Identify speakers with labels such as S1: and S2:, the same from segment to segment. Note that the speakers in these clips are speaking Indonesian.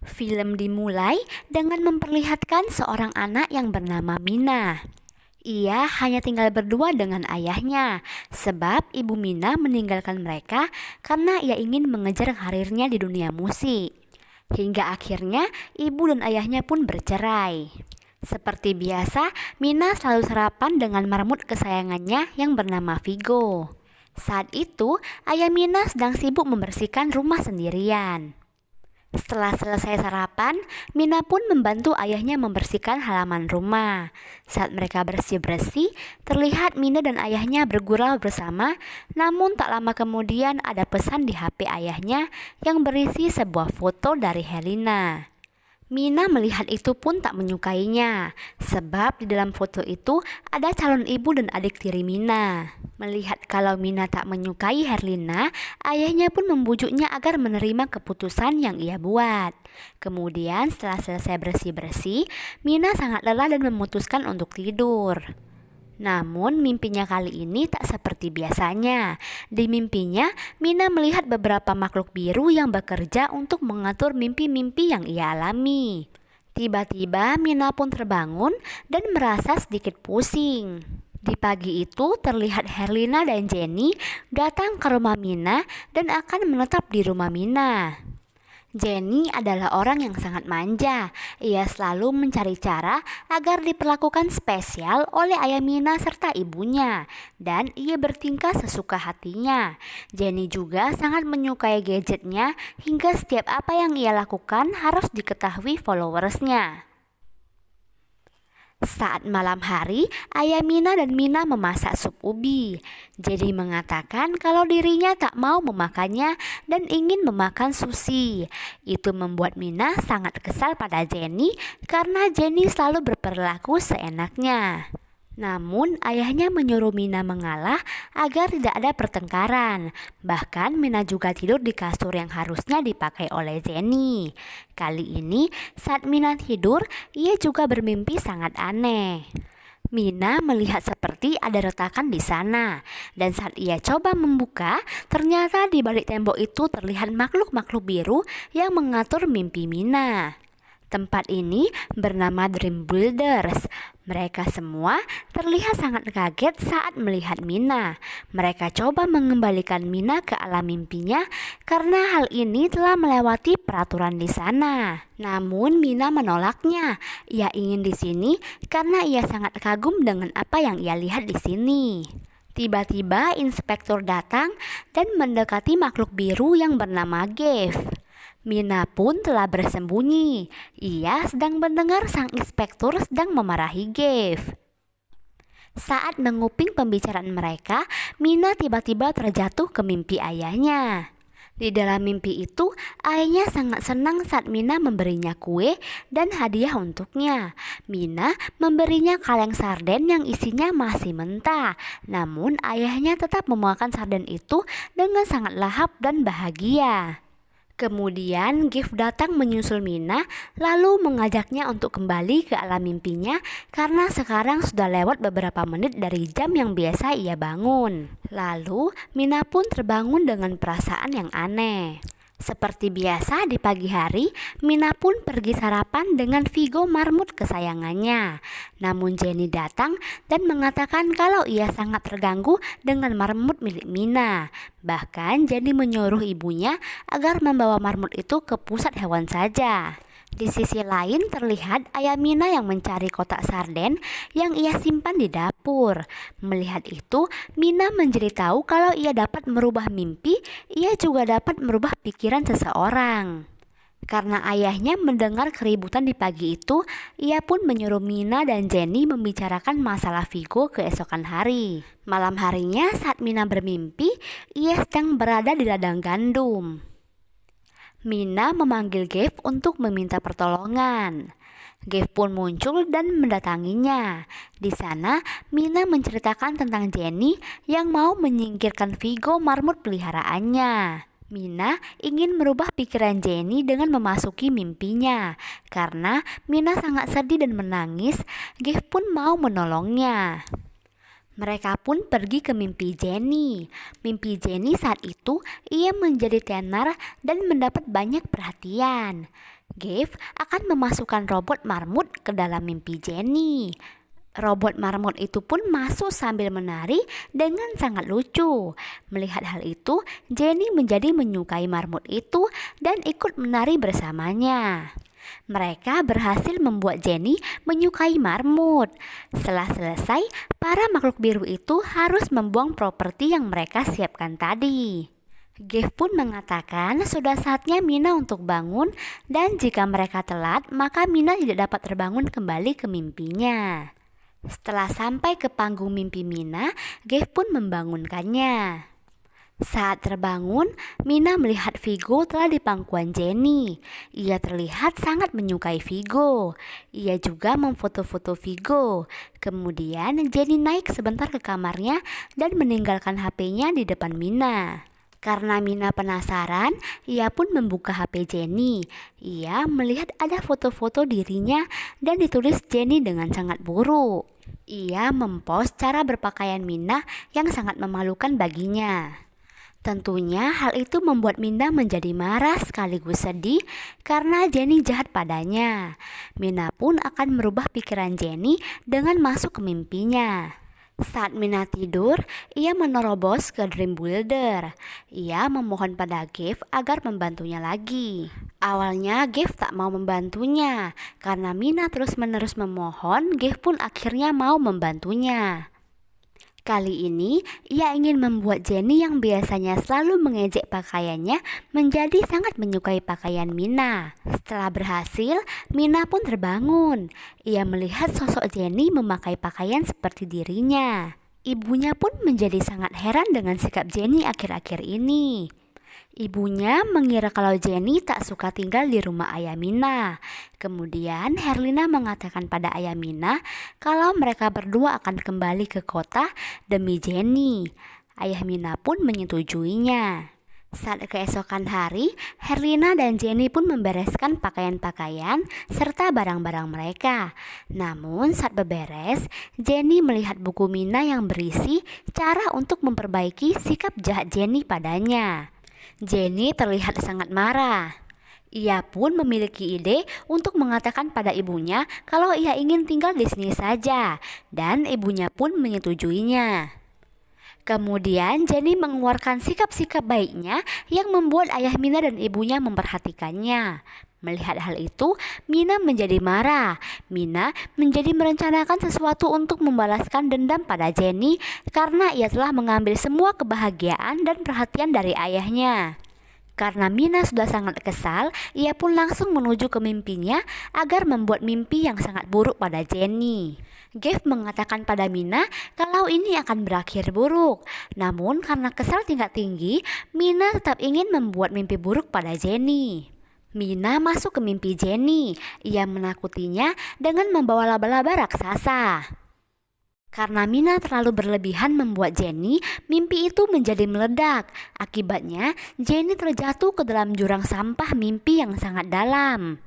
S1: Film dimulai dengan memperlihatkan seorang anak yang bernama Mina. Ia hanya tinggal berdua dengan ayahnya, sebab ibu Mina meninggalkan mereka karena ia ingin mengejar karirnya di dunia musik. Hingga akhirnya ibu dan ayahnya pun bercerai. Seperti biasa, Mina selalu sarapan dengan marmut kesayangannya yang bernama Vigo. Saat itu, ayah Mina sedang sibuk membersihkan rumah sendirian. Setelah selesai sarapan, Mina pun membantu ayahnya membersihkan halaman rumah. Saat mereka bersih-bersih, terlihat Mina dan ayahnya bergurau bersama, namun tak lama kemudian ada pesan di HP ayahnya yang berisi sebuah foto dari Helena. Mina melihat itu pun tak menyukainya, sebab di dalam foto itu ada calon ibu dan adik tiri Mina. Melihat kalau Mina tak menyukai Herlina, ayahnya pun membujuknya agar menerima keputusan yang ia buat. Kemudian setelah selesai bersih-bersih, Mina sangat lelah dan memutuskan untuk tidur. Namun mimpinya kali ini tak seperti biasanya. Di mimpinya, Mina melihat beberapa makhluk biru yang bekerja untuk mengatur mimpi-mimpi yang ia alami. Tiba-tiba Mina pun terbangun dan merasa sedikit pusing. Di pagi itu terlihat Herlina dan Jenny datang ke rumah Mina dan akan menetap di rumah Mina. Jenny adalah orang yang sangat manja. Ia selalu mencari cara agar diperlakukan spesial oleh ayah Mina serta ibunya, dan ia bertingkah sesuka hatinya. Jenny juga sangat menyukai gadgetnya hingga setiap apa yang ia lakukan harus diketahui followersnya. Saat malam hari, ayah Mina dan Mina memasak sup ubi. Jenny mengatakan kalau dirinya tak mau memakannya dan ingin memakan sushi. Itu membuat Mina sangat kesal pada Jenny karena Jenny selalu berperilaku seenaknya. Namun ayahnya menyuruh Mina mengalah agar tidak ada pertengkaran. Bahkan Mina juga tidur di kasur yang harusnya dipakai oleh Jenny. Kali ini saat Mina tidur, ia juga bermimpi sangat aneh. Mina melihat seperti ada retakan di sana, dan saat ia coba membuka, ternyata di balik tembok itu terlihat makhluk-makhluk biru yang mengatur mimpi Mina. Tempat ini bernama Dream Builders. Mereka semua terlihat sangat kaget saat melihat Mina. Mereka coba mengembalikan Mina ke alam mimpinya karena hal ini telah melewati peraturan di sana. Namun Mina menolaknya. Ia ingin di sini karena ia sangat kagum dengan apa yang ia lihat di sini. Tiba-tiba inspektur datang dan mendekati makhluk biru yang bernama Gav. Mina pun telah bersembunyi. Ia sedang mendengar sang inspektur sedang memarahi Gav. Saat menguping pembicaraan mereka, Mina tiba-tiba terjatuh ke mimpi ayahnya. Di dalam mimpi itu, ayahnya sangat senang saat Mina memberinya kue dan hadiah untuknya. Mina memberinya kaleng sarden yang isinya masih mentah. Namun ayahnya tetap memakan sarden itu dengan sangat lahap dan bahagia. Kemudian Gav datang menyusul Mina lalu mengajaknya untuk kembali ke alam mimpinya karena sekarang sudah lewat beberapa menit dari jam yang biasa ia bangun. Lalu Mina pun terbangun dengan perasaan yang aneh. Seperti biasa di pagi hari, Mina pun pergi sarapan dengan Vigo marmut kesayangannya. Namun Jenny datang dan mengatakan kalau ia sangat terganggu dengan marmut milik Mina. Bahkan Jenny menyuruh ibunya agar membawa marmut itu ke pusat hewan saja. Di sisi lain terlihat ayah Mina yang mencari kotak sarden yang ia simpan di dapur. Melihat itu, Mina menjadi tahu kalau ia dapat merubah mimpi, ia juga dapat merubah pikiran seseorang. Karena ayahnya mendengar keributan di pagi itu, ia pun menyuruh Mina dan Jenny membicarakan masalah Vigo keesokan hari. Malam harinya saat Mina bermimpi, ia sedang berada di ladang gandum. Mina memanggil Gav untuk meminta pertolongan. Gav pun muncul dan mendatanginya. Di sana, Mina menceritakan tentang Jenny yang mau menyingkirkan Vigo marmut peliharaannya. Mina ingin merubah pikiran Jenny dengan memasuki mimpinya. Karena Mina sangat sedih dan menangis, Gav pun mau menolongnya. Mereka pun pergi ke mimpi Jenny. Mimpi Jenny saat itu ia menjadi tenar dan mendapat banyak perhatian. Gav akan memasukkan robot marmut ke dalam mimpi Jenny. Robot marmut itu pun masuk sambil menari dengan sangat lucu. Melihat hal itu, Jenny menjadi menyukai marmut itu dan ikut menari bersamanya. Mereka berhasil membuat Jenny menyukai marmut. Setelah selesai, para makhluk biru itu harus membuang properti yang mereka siapkan tadi. Gav pun mengatakan sudah saatnya Mina untuk bangun, dan jika mereka telat maka Mina tidak dapat terbangun kembali ke mimpinya. Setelah sampai ke panggung mimpi Mina, Gav pun membangunkannya. Saat terbangun, Mina melihat Vigo telah di pangkuan Jenny. Ia terlihat sangat menyukai Vigo. Ia juga memfoto-foto Vigo. Kemudian Jenny naik sebentar ke kamarnya dan meninggalkan HP-nya di depan Mina. Karena Mina penasaran, ia pun membuka HP Jenny. Ia melihat ada foto-foto dirinya dan ditulis Jenny dengan sangat buruk. Ia mempost cara berpakaian Mina yang sangat memalukan baginya. Tentunya hal itu membuat Mina menjadi marah sekaligus sedih karena Jenny jahat padanya. Mina pun akan merubah pikiran Jenny dengan masuk ke mimpinya. Saat Mina tidur, ia menerobos ke Dream Builder. Ia memohon pada Gav agar membantunya lagi. Awalnya Gav tak mau membantunya. Karena Mina terus-menerus memohon, Gav pun akhirnya mau membantunya. Kali ini, ia ingin membuat Jenny yang biasanya selalu mengejek pakaiannya menjadi sangat menyukai pakaian Mina. Setelah berhasil, Mina pun terbangun. Ia melihat sosok Jenny memakai pakaian seperti dirinya. Ibunya pun menjadi sangat heran dengan sikap Jenny akhir-akhir ini. Ibunya mengira kalau Jenny tak suka tinggal di rumah ayah Mina. Kemudian Herlina mengatakan pada ayah Mina kalau mereka berdua akan kembali ke kota demi Jenny. Ayah Mina pun menyetujuinya. Saat keesokan hari, Herlina dan Jenny pun membereskan pakaian-pakaian serta barang-barang mereka. Namun saat beberes, Jenny melihat buku Mina yang berisi cara untuk memperbaiki sikap jahat Jenny padanya. Jenny terlihat sangat marah. Ia pun memiliki ide untuk mengatakan pada ibunya kalau ia ingin tinggal di sini saja, dan ibunya pun menyetujuinya. Kemudian Jenny mengeluarkan sikap-sikap baiknya yang membuat ayah Mina dan ibunya memperhatikannya. Melihat hal itu, Mina menjadi marah. Mina menjadi merencanakan sesuatu untuk membalaskan dendam pada Jenny karena ia telah mengambil semua kebahagiaan dan perhatian dari ayahnya. Karena Mina sudah sangat kesal, ia pun langsung menuju ke mimpinya agar membuat mimpi yang sangat buruk pada Jenny. Gav mengatakan pada Mina kalau ini akan berakhir buruk. Namun karena kesal tingkat tinggi, Mina tetap ingin membuat mimpi buruk pada Jenny. Mina masuk ke mimpi Jenny. Ia menakutinya dengan membawa laba-laba raksasa. Karena Mina terlalu berlebihan membuat Jenny, mimpi itu menjadi meledak. Akibatnya, Jenny terjatuh ke dalam jurang sampah mimpi yang sangat dalam.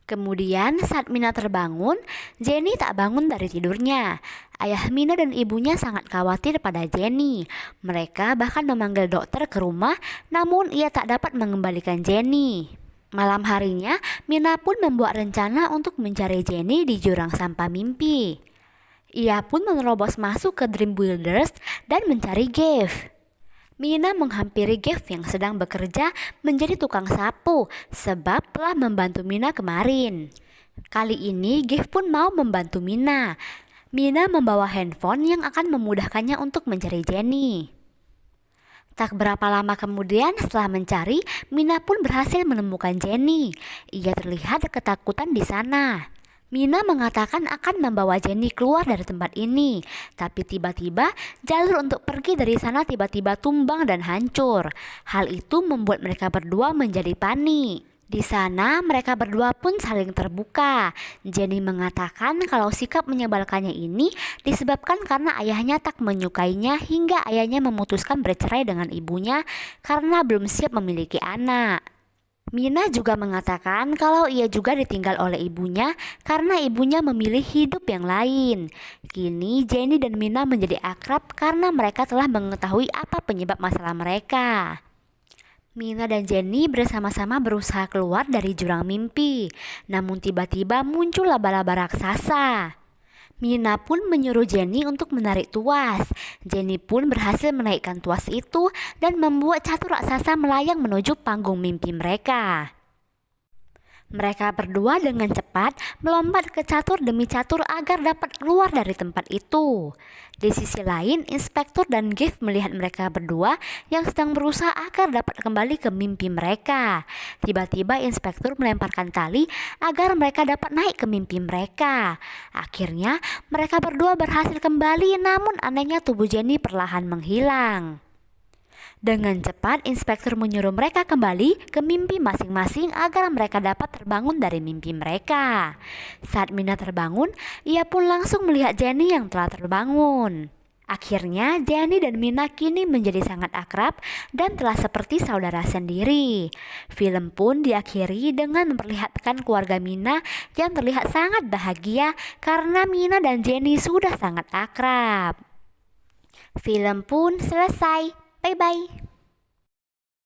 S1: Kemudian saat Mina terbangun, Jenny tak bangun dari tidurnya. Ayah Mina dan ibunya sangat khawatir pada Jenny. Mereka bahkan memanggil dokter ke rumah, namun ia tak dapat mengembalikan Jenny. Malam harinya, Mina pun membuat rencana untuk mencari Jenny di jurang sampah mimpi. Ia pun menerobos masuk ke Dream Builders dan mencari Gav. Mina menghampiri Gav yang sedang bekerja menjadi tukang sapu sebab telah membantu Mina kemarin. Kali ini Gav pun mau membantu Mina. Mina membawa handphone yang akan memudahkannya untuk mencari Jenny. Tak berapa lama kemudian setelah mencari, Mina pun berhasil menemukan Jenny. Ia terlihat ketakutan di sana. Mina mengatakan akan membawa Jenny keluar dari tempat ini, tapi tiba-tiba jalur untuk pergi dari sana tiba-tiba tumbang dan hancur. Hal itu membuat mereka berdua menjadi panik. Di sana mereka berdua pun saling terbuka. Jenny mengatakan kalau sikap menyebalkannya ini disebabkan karena ayahnya tak menyukainya hingga ayahnya memutuskan bercerai dengan ibunya karena belum siap memiliki anak. Mina juga mengatakan kalau ia juga ditinggal oleh ibunya karena ibunya memilih hidup yang lain. Kini Jenny dan Mina menjadi akrab karena mereka telah mengetahui apa penyebab masalah mereka. Mina dan Jenny bersama-sama berusaha keluar dari jurang mimpi. Namun tiba-tiba muncul laba-laba raksasa. Mina pun menyuruh Jenny untuk menarik tuas. Jenny pun berhasil menaikkan tuas itu dan membuat catur raksasa melayang menuju panggung mimpi mereka. Mereka berdua dengan cepat melompat ke catur demi catur agar dapat keluar dari tempat itu. Di sisi lain, Inspektur dan Gift melihat mereka berdua yang sedang berusaha agar dapat kembali ke mimpi mereka. Tiba-tiba Inspektur melemparkan tali agar mereka dapat naik ke mimpi mereka. Akhirnya, mereka berdua berhasil kembali, namun anehnya tubuh Jenny perlahan menghilang. Dengan cepat, Inspektur menyuruh mereka kembali ke mimpi masing-masing agar mereka dapat terbangun dari mimpi mereka. Saat Mina terbangun, ia pun langsung melihat Jenny yang telah terbangun. Akhirnya, Jenny dan Mina kini menjadi sangat akrab dan telah seperti saudara sendiri. Film pun diakhiri dengan memperlihatkan keluarga Mina yang terlihat sangat bahagia karena Mina dan Jenny sudah sangat akrab. Film pun selesai. Bye-bye.